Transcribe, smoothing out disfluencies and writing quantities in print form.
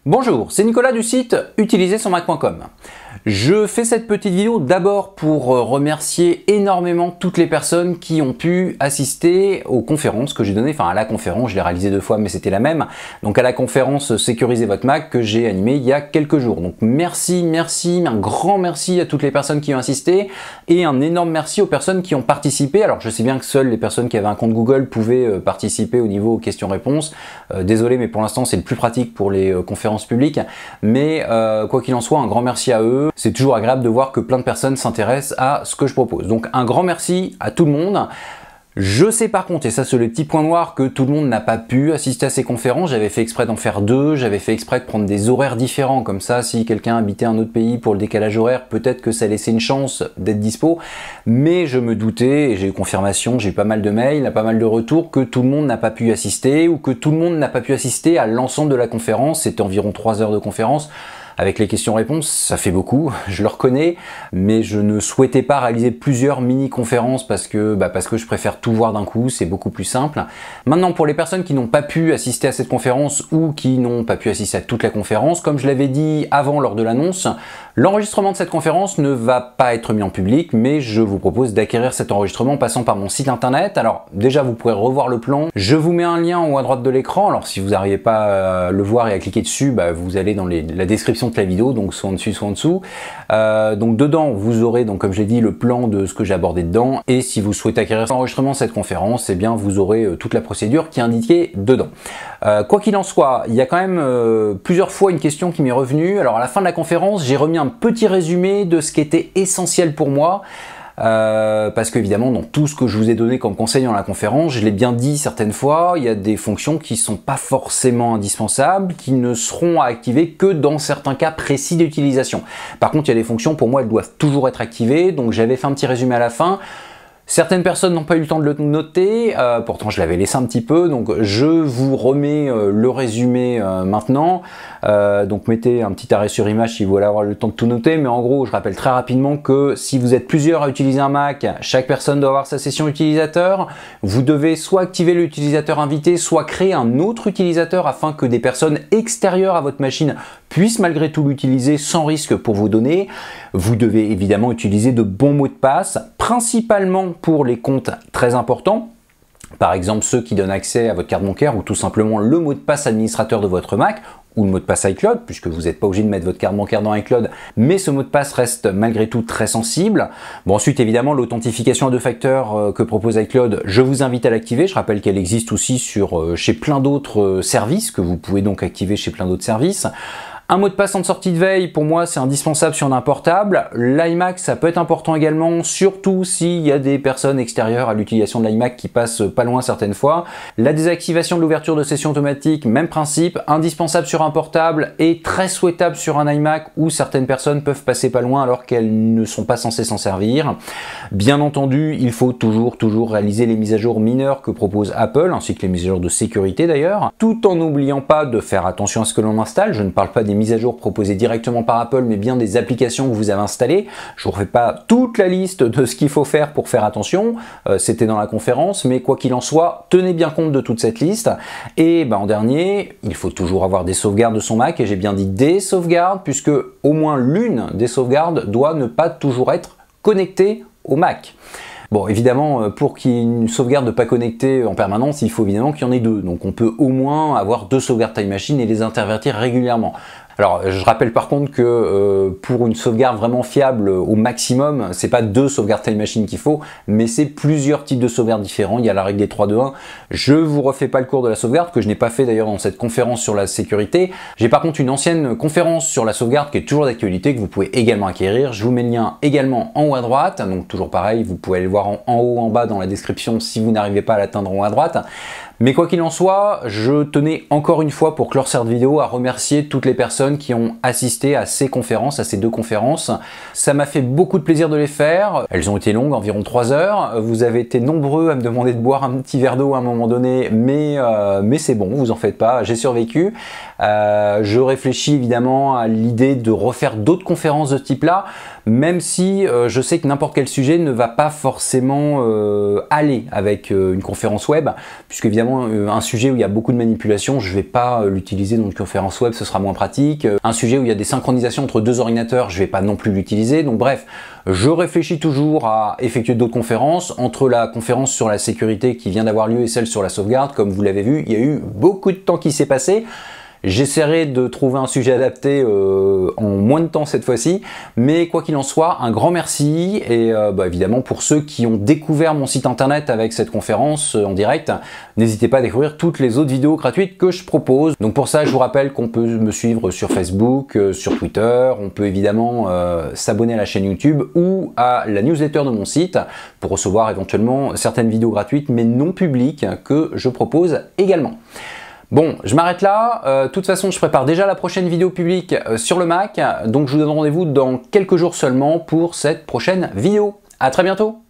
Bonjour, c'est Nicolas du site utilisersonmac.com. Je fais cette petite vidéo d'abord pour remercier énormément toutes les personnes qui ont pu assister aux conférences que j'ai données, enfin à la conférence, je l'ai réalisée 2 fois mais c'était la même, donc à la conférence Sécuriser votre Mac que j'ai animée il y a quelques jours. Donc merci, un grand merci à toutes les personnes qui ont assisté et un énorme merci aux personnes qui ont participé. Alors je sais bien que seules les personnes qui avaient un compte Google pouvaient participer au niveau questions-réponses. Désolé mais pour l'instant c'est le plus pratique pour les conférences publiques, mais quoi qu'il en soit, un grand merci à eux. C'est toujours agréable de voir que plein de personnes s'intéressent à ce que je propose. Donc un grand merci à tout le monde. Je sais par contre, et ça c'est le petit point noir, que tout le monde n'a pas pu assister à ces conférences. J'avais fait exprès d'en faire 2, j'avais fait exprès de prendre des horaires différents, comme ça si quelqu'un habitait un autre pays pour le décalage horaire, peut-être que ça laissait une chance d'être dispo. Mais je me doutais, et j'ai eu confirmation, j'ai eu pas mal de mails, pas mal de retours, que tout le monde n'a pas pu assister, ou que tout le monde n'a pas pu assister à l'ensemble de la conférence. C'était environ 3 heures de conférence. Avec les questions-réponses, ça fait beaucoup, je le reconnais, mais je ne souhaitais pas réaliser plusieurs mini-conférences parce que je préfère tout voir d'un coup, c'est beaucoup plus simple. Maintenant, pour les personnes qui n'ont pas pu assister à cette conférence ou qui n'ont pas pu assister à toute la conférence, comme je l'avais dit avant lors de l'annonce, l'enregistrement de cette conférence ne va pas être mis en public, mais je vous propose d'acquérir cet enregistrement en passant par mon site internet. Alors déjà, vous pourrez revoir le plan. Je vous mets un lien en haut à droite de l'écran. Alors si vous n'arrivez pas à le voir et à cliquer dessus, vous allez dans la description de la vidéo, donc soit en dessus, soit en dessous. Donc dedans, vous aurez, donc comme je l'ai dit, le plan de ce que j'ai abordé dedans. Et si vous souhaitez acquérir l'enregistrement de cette conférence, eh bien vous aurez toute la procédure qui est indiquée dedans. Quoi qu'il en soit, il y a quand même plusieurs fois une question qui m'est revenue. Alors à la fin de la conférence, j'ai remis un petit résumé de ce qui était essentiel pour moi. Parce qu'évidemment dans tout ce que je vous ai donné comme conseil dans la conférence, je l'ai bien dit certaines fois, il y a des fonctions qui sont pas forcément indispensables, qui ne seront à activer que dans certains cas précis d'utilisation. Par contre, il y a des fonctions, pour moi, elles doivent toujours être activées, donc j'avais fait un petit résumé à la fin. Certaines personnes n'ont pas eu le temps de le noter, pourtant je l'avais laissé un petit peu, donc je vous remets le résumé maintenant. Donc mettez un petit arrêt sur image si vous voulez avoir le temps de tout noter, mais en gros je rappelle très rapidement que si vous êtes plusieurs à utiliser un Mac, chaque personne doit avoir sa session utilisateur. Vous devez soit activer l'utilisateur invité, soit créer un autre utilisateur afin que des personnes extérieures à votre machine puissent malgré tout l'utiliser sans risque pour vos données. Vous devez évidemment utiliser de bons mots de passe, principalement pour les comptes très importants. Par exemple ceux qui donnent accès à votre carte bancaire ou tout simplement le mot de passe administrateur de votre Mac ou le mot de passe iCloud, puisque vous n'êtes pas obligé de mettre votre carte bancaire dans iCloud, mais ce mot de passe reste malgré tout très sensible. Bon, ensuite évidemment l'authentification à 2 facteurs que propose iCloud, je vous invite à l'activer. Je rappelle qu'elle existe aussi chez plein d'autres services, que vous pouvez donc activer chez plein d'autres services. Un mot de passe en sortie de veille, pour moi, c'est indispensable sur un portable. L'iMac, ça peut être important également, surtout s'il y a des personnes extérieures à l'utilisation de l'iMac qui passent pas loin certaines fois. La désactivation de l'ouverture de session automatique, même principe, indispensable sur un portable et très souhaitable sur un iMac où certaines personnes peuvent passer pas loin alors qu'elles ne sont pas censées s'en servir. Bien entendu, il faut toujours réaliser les mises à jour mineures que propose Apple, ainsi que les mises à jour de sécurité d'ailleurs, tout en n'oubliant pas de faire attention à ce que l'on installe. Je ne parle pas des mises à jour proposées directement par Apple, mais bien des applications que vous avez installées. Je ne vous refais pas toute la liste de ce qu'il faut faire pour faire attention, c'était dans la conférence, mais quoi qu'il en soit, tenez bien compte de toute cette liste. Et en dernier, il faut toujours avoir des sauvegardes de son Mac, et j'ai bien dit des sauvegardes, puisque au moins l'une des sauvegardes doit ne pas toujours être connectée au Mac. Bon, évidemment, pour qu'il y ait une sauvegarde de pas connectée en permanence, il faut évidemment qu'il y en ait 2. Donc on peut au moins avoir 2 sauvegardes Time Machine et les intervertir régulièrement. Alors, je rappelle par contre que pour une sauvegarde vraiment fiable au maximum, c'est pas 2 sauvegardes Time Machine qu'il faut, mais c'est plusieurs types de sauvegardes différents. Il y a la règle des 3-2-1. Je vous refais pas le cours de la sauvegarde, que je n'ai pas fait d'ailleurs dans cette conférence sur la sécurité. J'ai par contre une ancienne conférence sur la sauvegarde qui est toujours d'actualité, que vous pouvez également acquérir. Je vous mets le lien également en haut à droite. Donc toujours pareil, vous pouvez aller le voir en haut, en bas dans la description si vous n'arrivez pas à l'atteindre en haut à droite. Mais quoi qu'il en soit, je tenais encore une fois pour clore cette vidéo à remercier toutes les personnes qui ont assisté à ces conférences, à ces 2 conférences. Ça m'a fait beaucoup de plaisir de les faire. Elles ont été longues, environ 3 heures. Vous avez été nombreux à me demander de boire un petit verre d'eau à un moment donné, mais c'est bon, vous en faites pas, j'ai survécu. Je réfléchis évidemment à l'idée de refaire d'autres conférences de ce type-là, même si je sais que n'importe quel sujet ne va pas forcément aller avec une conférence web, puisque évidemment évidemment un sujet où il y a beaucoup de manipulation, je ne vais pas l'utiliser dans une conférence web, ce sera moins pratique. Un sujet où il y a des synchronisations entre deux ordinateurs, je ne vais pas non plus l'utiliser. Donc bref, je réfléchis toujours à effectuer d'autres conférences. Entre la conférence sur la sécurité qui vient d'avoir lieu et celle sur la sauvegarde, comme vous l'avez vu, il y a eu beaucoup de temps qui s'est passé. J'essaierai de trouver un sujet adapté en moins de temps cette fois-ci, mais quoi qu'il en soit, un grand merci et évidemment pour ceux qui ont découvert mon site internet avec cette conférence en direct, n'hésitez pas à découvrir toutes les autres vidéos gratuites que je propose. Donc pour ça, je vous rappelle qu'on peut me suivre sur Facebook, sur Twitter, on peut évidemment s'abonner à la chaîne YouTube ou à la newsletter de mon site pour recevoir éventuellement certaines vidéos gratuites mais non publiques que je propose également. Bon, je m'arrête là. De toute façon, je prépare déjà la prochaine vidéo publique sur le Mac. Donc, je vous donne rendez-vous dans quelques jours seulement pour cette prochaine vidéo. À très bientôt!